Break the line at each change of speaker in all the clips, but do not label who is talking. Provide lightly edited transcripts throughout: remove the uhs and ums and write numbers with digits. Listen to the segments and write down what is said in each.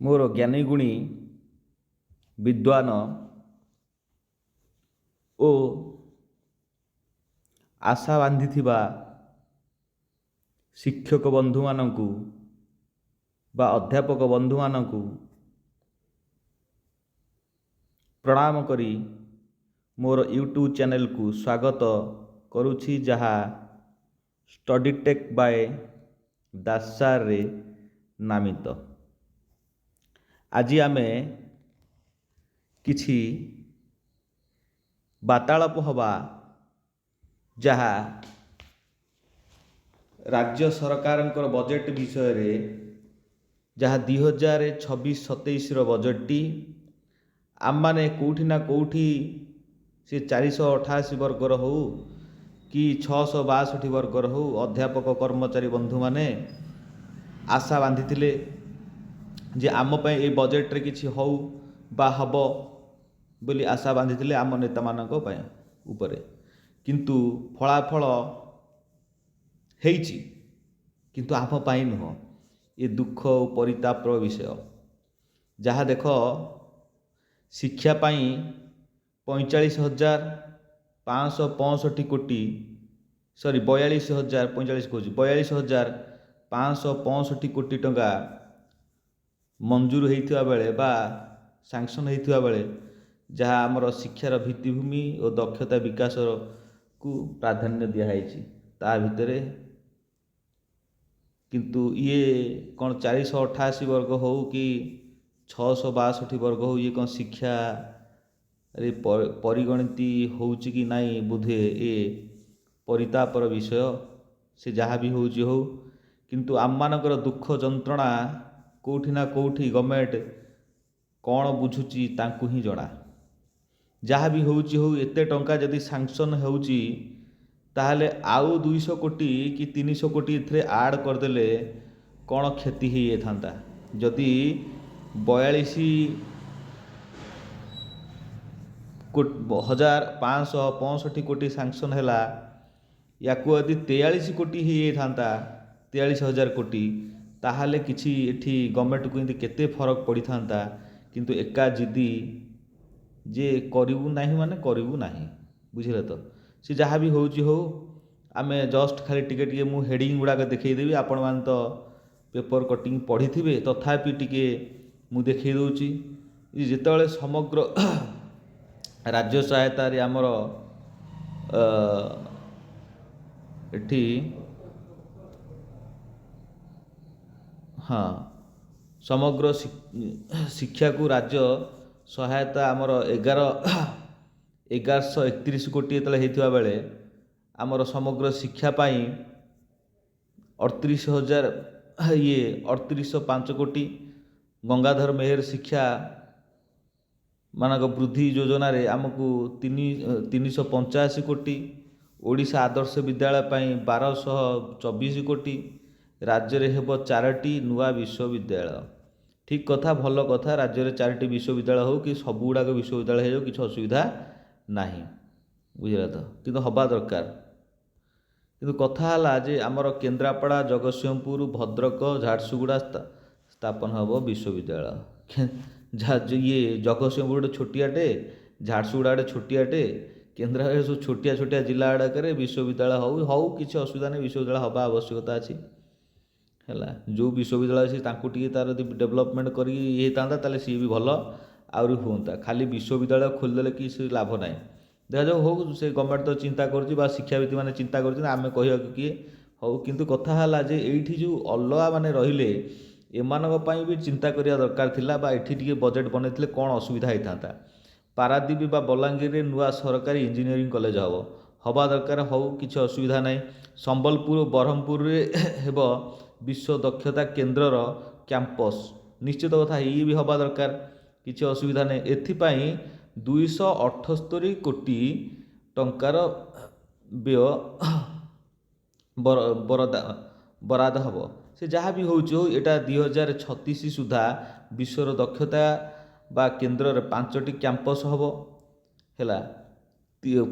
ମୋର ଜ୍ଞାନୀ ଗୁଣୀ ବିଦ୍ୱାନ ଓ ଆଶା ବାନ୍ଧିଥିବା ଶିକ୍ଷକ ବନ୍ଧୁମାନଙ୍କୁ ବା ଅଧ୍ୟାପକ ବନ୍ଧୁମାନଙ୍କୁ ପ୍ରଣାମ କରି ମୋର ୟୁଟ୍ୟୁବ୍ ଚ୍ୟାନେଲକୁ ସ୍ୱାଗତ କରୁଛି, ଯାହା ଷ୍ଟଡି ଟେକ୍ ବାଏ ଦାସ ସାର୍ରେ ନାମିତ। ଆଜି ଆମେ କିଛି ବାର୍ତ୍ତାଳାପ ହେବା, ଯାହା ରାଜ୍ୟ ସରକାରଙ୍କର ବଜେଟ୍ ବିଷୟରେ, ଯାହା 2026-27ର ବଜେଟ୍ଟି। ଆମମାନେ କେଉଁଠି ନା କେଉଁଠି ସେ 488 ବର୍ଗର ହେଉ କି 662 ବର୍ଗର ହେଉ, ଅଧ୍ୟାପକ କର୍ମଚାରୀ ବନ୍ଧୁମାନେ ଆଶା ବାନ୍ଧିଥିଲେ ଯେ ଆମ ପାଇଁ ଏ ବଜେଟ୍ରେ କିଛି ହେଉ ବା ହେବ ବୋଲି ଆଶା ବାନ୍ଧିଥିଲେ ଆମ ନେତାମାନଙ୍କ ପାଇଁ ଉପରେ। କିନ୍ତୁ ଫଳାଫଳ ହେଇଛି, କିନ୍ତୁ ଆମ ପାଇଁ ନୁହଁ। ଏ ଦୁଃଖ ଓ ପରିତାପର ବିଷୟ। ଯାହା ଦେଖ, ଶିକ୍ଷା ପାଇଁ 42,565 କୋଟି, 42,565 କୋଟି ଟଙ୍କା ମଞ୍ଜୁର ହୋଇଥିବା ବେଳେ ବା ସାଙ୍କସନ୍ ହୋଇଥିବା ବେଳେ, ଯାହା ଆମର ଶିକ୍ଷାର ଭିତ୍ତିଭୂମି ଓ ଦକ୍ଷତା ବିକାଶକୁ ପ୍ରାଧାନ୍ୟ ଦିଆଯାଇଛି ତା ଭିତରେ। କିନ୍ତୁ ଇଏ କ'ଣ 488 ବର୍ଗ ହେଉ କି 662 ବର୍ଗ ହେଉ, ଇଏ କ'ଣ ଶିକ୍ଷାରେ ପରିଗଣିତ ହେଉଛି କି ନାହିଁ? ବୋଧେ ଏ ପରିତାପର ବିଷୟ। ସେ ଯାହା ବି ହେଉଛି ହେଉ, କିନ୍ତୁ ଆମମାନଙ୍କର ଦୁଃଖ ଯନ୍ତ୍ରଣା କେଉଁଠି ନା କେଉଁଠି ଗଭର୍ଣ୍ଣମେଣ୍ଟ କ'ଣ ବୁଝୁଛି ତାଙ୍କୁ ହିଁ ଜଣା। ଯାହା ବି ହେଉଛି ହେଉ, ଏତେ ଟଙ୍କା ଯଦି ସାଙ୍କସନ୍ ହେଉଛି, ତାହେଲେ ଆଉ 200 କୋଟି କି 300 କୋଟି ଏଥିରେ ଆଡ଼୍ କରିଦେଲେ କ'ଣ କ୍ଷତି ହେଇଯାଇଥାନ୍ତା? ଯଦି 42,565 କୋଟି ସାଙ୍କସନ୍ ହେଲା, ୟାକୁ ଯଦି 43 କୋଟି ହେଇଯାଇଥାନ୍ତା, 43,000 କୋଟି, ତାହେଲେ କିଛି ଏଠି ଗଭର୍ଣ୍ଣମେଣ୍ଟକୁ ଏମିତି କେତେ ଫରକ ପଡ଼ିଥାନ୍ତା। କିନ୍ତୁ ଏକା ଜିଦି ଯେ କରିବୁ ନାହିଁ ମାନେ କରିବୁ ନାହିଁ, ବୁଝିଲେ ତ? ସେ ଯାହା ବି ହେଉଛି ହେଉ, ଆମେ ଜଷ୍ଟ ଖାଲି ଟିକେ ମୁଁ ହେଡ଼ିଙ୍ଗ ଗୁଡ଼ାକ ଦେଖେଇଦେବି। ଆପଣମାନେ ତ ପେପର କଟିଂ ପଢ଼ିଥିବେ, ତଥାପି ଟିକେ ମୁଁ ଦେଖେଇ ଦେଉଛି। ଯେତେବେଳେ ସମଗ୍ର ରାଜ୍ୟ ସହାୟତାରେ ଆମର ଏଠି ସମଗ୍ର ଶିକ୍ଷାକୁ ରାଜ୍ୟ ସହାୟତା ଆମର 1131 କୋଟି ଯେତେବେଳେ ହେଇଥିବା ବେଳେ, ଆମର ସମଗ୍ର ଶିକ୍ଷା ପାଇଁ 38,5 କୋଟି। ଗଙ୍ଗାଧର ମେହେର ଶିକ୍ଷା ମାନଙ୍କ ବୃଦ୍ଧି ଯୋଜନାରେ ଆମକୁ 385 କୋଟି। ଓଡ଼ିଶା ଆଦର୍ଶ ବିଦ୍ୟାଳୟ ପାଇଁ 1224 କୋଟି। ରାଜ୍ୟରେ ହେବ 4ଟି ନୂଆ ବିଶ୍ୱବିଦ୍ୟାଳୟ। ଠିକ୍ କଥା, ଭଲ କଥା। ରାଜ୍ୟରେ 4ଟି ବିଶ୍ୱବିଦ୍ୟାଳୟ ହେଉ କି ସବୁଗୁଡ଼ାକ ବିଶ୍ୱବିଦ୍ୟାଳୟ ହେଇଯାଉ, କିଛି ଅସୁବିଧା ନାହିଁ, ବୁଝିଲେ ତ? କିନ୍ତୁ ହେବା ଦରକାର। କିନ୍ତୁ କଥା ହେଲା ଯେ ଆମର କେନ୍ଦ୍ରାପଡ଼ା, ଜଗତସିଂହପୁର, ଭଦ୍ରକ, ଝାରସୁଗୁଡ଼ା ସ୍ଥାପନ ହେବ ବିଶ୍ୱବିଦ୍ୟାଳୟ। ଇଏ ଜଗତସିଂହପୁର ଗୋଟେ ଛୋଟିଆଟେ, ଝାରସୁଗୁଡ଼ା ଗୋଟେ ଛୋଟିଆଟେ, କେନ୍ଦ୍ରାପଡ଼ା ସବୁ ଛୋଟିଆ ଛୋଟିଆ ଜିଲ୍ଲା ଗୁଡ଼ାକରେ ବିଶ୍ୱବିଦ୍ୟାଳୟ ହଉ କିଛି ଅସୁବିଧା ନାହିଁ। ବିଶ୍ୱବିଦ୍ୟାଳୟ ହେବା ଆବଶ୍ୟକତା ଅଛି, ହେଲା। ଯେଉଁ ବିଶ୍ୱବିଦ୍ୟାଳୟ ଅଛି ତାଙ୍କୁ ଟିକେ ତାର ଯଦି ଡେଭଲପମେଣ୍ଟ କରିକି ଇଏ ହେଇଥାନ୍ତା, ତାହେଲେ ସିଏ ବି ଭଲ ଆହୁରି ହୁଅନ୍ତା। ଖାଲି ବିଶ୍ୱବିଦ୍ୟାଳୟ ଖୋଲିଦେଲେ କିଛି ଲାଭ ନାହିଁ। ଦେଖାଯାଉ, ହଉ, ସେ ଗଭର୍ଣ୍ଣମେଣ୍ଟ ତ ଚିନ୍ତା କରୁଛି ବା ଶିକ୍ଷାବିତ୍ମାନେ ଚିନ୍ତା କରୁଛନ୍ତି, ଆମେ କହିବାକୁ କିଏ? ହଉ, କିନ୍ତୁ କଥା ହେଲା ଯେ ଏଇଠି ଯେଉଁ ଅଲଗା ମାନେ ରହିଲେ, ଏମାନଙ୍କ ପାଇଁ ବି ଚିନ୍ତା କରିବା ଦରକାର ଥିଲା, ବା ଏଠି ଟିକେ ବଜେଟ୍ ବନେଇଥିଲେ କ'ଣ ଅସୁବିଧା ହେଇଥାନ୍ତା। ପାରାଦ୍ୱୀପ ବା ବଲାଙ୍ଗୀରରେ ନୂଆ ସରକାରୀ ଇଞ୍ଜିନିୟରିଂ କଲେଜ ହେବା ଦରକାର। ହଉ, କିଛି ଅସୁବିଧା ନାହିଁ। ସମ୍ବଲପୁର ଓ ବ୍ରହ୍ମପୁରରେ ହେବ ବିଶ୍ୱ ଦକ୍ଷତା କେନ୍ଦ୍ରର କ୍ୟାମ୍ପସ୍। ନିଶ୍ଚିତ କଥା, ଇଏ ବି ହେବା ଦରକାର, କିଛି ଅସୁବିଧା ନାହିଁ। ଏଥିପାଇଁ 278 କୋଟି ଟଙ୍କାର ବ୍ୟୟ ବରାଦ ହେବ। ସେ ଯାହା ବି ହେଉଛି ହଉ, ଏଇଟା 2036 ସୁଦ୍ଧା ବିଶ୍ୱର ଦକ୍ଷତା ବା କେନ୍ଦ୍ରରେ 5ଟି କ୍ୟାମ୍ପସ୍ ହେବ, ହେଲା।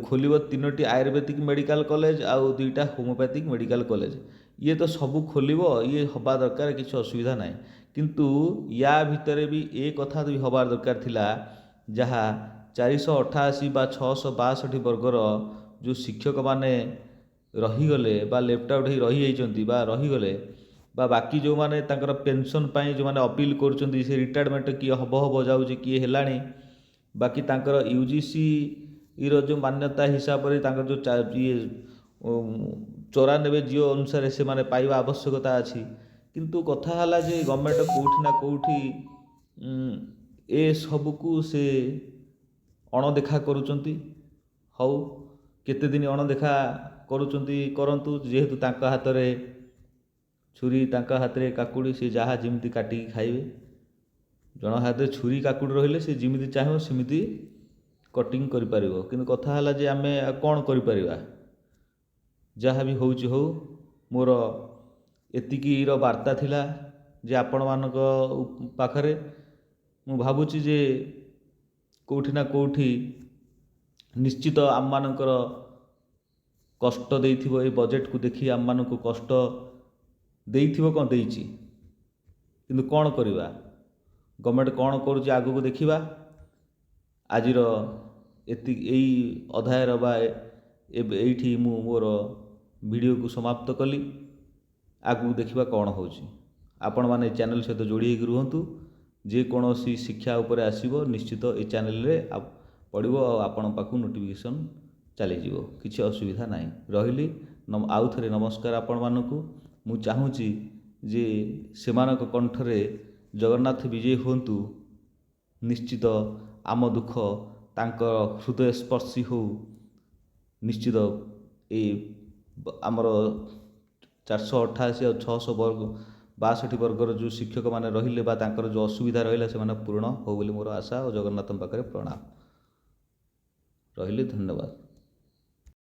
ଖୋଲିବ 3ଟି ଆୟୁର୍ବେଦିକ ମେଡ଼ିକାଲ କଲେଜ ଆଉ 2ଟା ହୋମିଓପାଥିକ ମେଡ଼ିକାଲ କଲେଜ। ଇଏ ତ ସବୁ ଖୋଲିବ, ଇଏ ହେବା ଦରକାର, କିଛି ଅସୁବିଧା ନାହିଁ। କିନ୍ତୁ ୟା ଭିତରେ ବି ଏ କଥା ବି ହେବା ଦରକାର ଥିଲା, ଯାହା 488 ବା 662 ବର୍ଗର ଯେଉଁ ଶିକ୍ଷକମାନେ ରହିଗଲେ ବା ଲେଫ୍ଟ ଆଉଟ୍ ହେଇ ରହିଯାଇଛନ୍ତି ବା ରହିଗଲେ, ବା ବାକି ଯେଉଁମାନେ ତାଙ୍କର ପେନସନ୍ ପାଇଁ ଯେଉଁମାନେ ଅପିଲ୍ କରୁଛନ୍ତି, ସେ ରିଟାୟାରମେଣ୍ଟ କିଏ ହେବ ଯାଉଛି, କିଏ ହେଲାଣି, ବାକି ତାଙ୍କର UGCର ଯେଉଁ ମାନ୍ୟତା ହିସାବରେ ତାଙ୍କର ଯେଉଁ ଇଏ 94 ଜିଓ ଅନୁସାରେ ସେମାନେ ପାଇବା ଆବଶ୍ୟକତା ଅଛି। କିନ୍ତୁ କଥା ହେଲା ଯେ ଗଭର୍ଣ୍ଣମେଣ୍ଟ କେଉଁଠି ନା କେଉଁଠି ଏ ସବୁକୁ ସେ ଅଣଦେଖା କରୁଛନ୍ତି। ହଉ, କେତେ ଦିନ ଅଣଦେଖା କରୁଛନ୍ତି କରନ୍ତୁ, ଯେହେତୁ ତାଙ୍କ ହାତରେ ଛୁରୀ, ତାଙ୍କ ହାତରେ କାକୁଡ଼ି, ସେ ଯାହା ଯେମିତି କାଟିକି ଖାଇବେ। ଜଣ ହାତରେ ଛୁରୀ କାକୁଡ଼ି ରହିଲେ ସେ ଯେମିତି ଚାହିଁବ ସେମିତି କଟିଂ କରିପାରିବ। କିନ୍ତୁ କଥା ହେଲା ଯେ ଆମେ କ'ଣ କରିପାରିବା, ଯାହା ବି ହେଉଛି ହଉ। ମୋର ଏତିକିର ବାର୍ତ୍ତା ଥିଲା ଯେ ଆପଣମାନଙ୍କ ପାଖରେ। ମୁଁ ଭାବୁଛି ଯେ କେଉଁଠି ନା କେଉଁଠି ନିଶ୍ଚିତ ଆମମାନଙ୍କର କଷ୍ଟ ଦେଇଥିବ, ଏ ବଜେଟକୁ ଦେଖି ଆମମାନଙ୍କୁ କଷ୍ଟ ଦେଇଥିବ, କ'ଣ ଦେଇଛି। କିନ୍ତୁ କ'ଣ କରିବା, ଗଭର୍ଣ୍ଣମେଣ୍ଟ କ'ଣ କରୁଛି ଆଗକୁ ଦେଖିବା। ଆଜିର ଏଇ ଅଧ୍ୟାୟର ବା ଏଇଠି ମୁଁ ମୋର ଭିଡ଼ିଓକୁ ସମାପ୍ତ କଲି। ଆଗକୁ ଦେଖିବା କ'ଣ ହେଉଛି। ଆପଣମାନେ ଏ ଚ୍ୟାନେଲ୍ ସହିତ ଯୋଡ଼ି ହେଇକି ରୁହନ୍ତୁ। ଯେକୌଣସି ଶିକ୍ଷା ଉପରେ ଆସିବ ନିଶ୍ଚିତ ଏ ଚ୍ୟାନେଲ୍ରେ ପଡ଼ିବ ଆଉ ଆପଣଙ୍କ ପାଖକୁ ନୋଟିଫିକେସନ୍ ଚାଲିଯିବ, କିଛି ଅସୁବିଧା ନାହିଁ। ରହିଲି, ଆଉ ଥରେ ନମସ୍କାର ଆପଣମାନଙ୍କୁ। ମୁଁ ଚାହୁଁଛି ଯେ ସେମାନଙ୍କ କଣ୍ଠରେ ଜଗନ୍ନାଥ ବିଜୟ ହୁଅନ୍ତୁ। ନିଶ୍ଚିତ ଆମ ଦୁଃଖ ତାଙ୍କ ହୃଦୟ ସ୍ପର୍ଶୀ ହେଉ। ନିଶ୍ଚିତ ଏ ଆମର 488 ଆଉ 662 ବର୍ଗର ଯେଉଁ ଶିକ୍ଷକମାନେ ରହିଲେ ବା ତାଙ୍କର ଯେଉଁ ଅସୁବିଧା ରହିଲା ସେମାନେ ପୂରଣ ହେଉ ବୋଲି ମୋର ଆଶା ଓ ଜଗନ୍ନାଥଙ୍କ ପାଖରେ ପ୍ରଣାମ। ରହିଲି, ଧନ୍ୟବାଦ।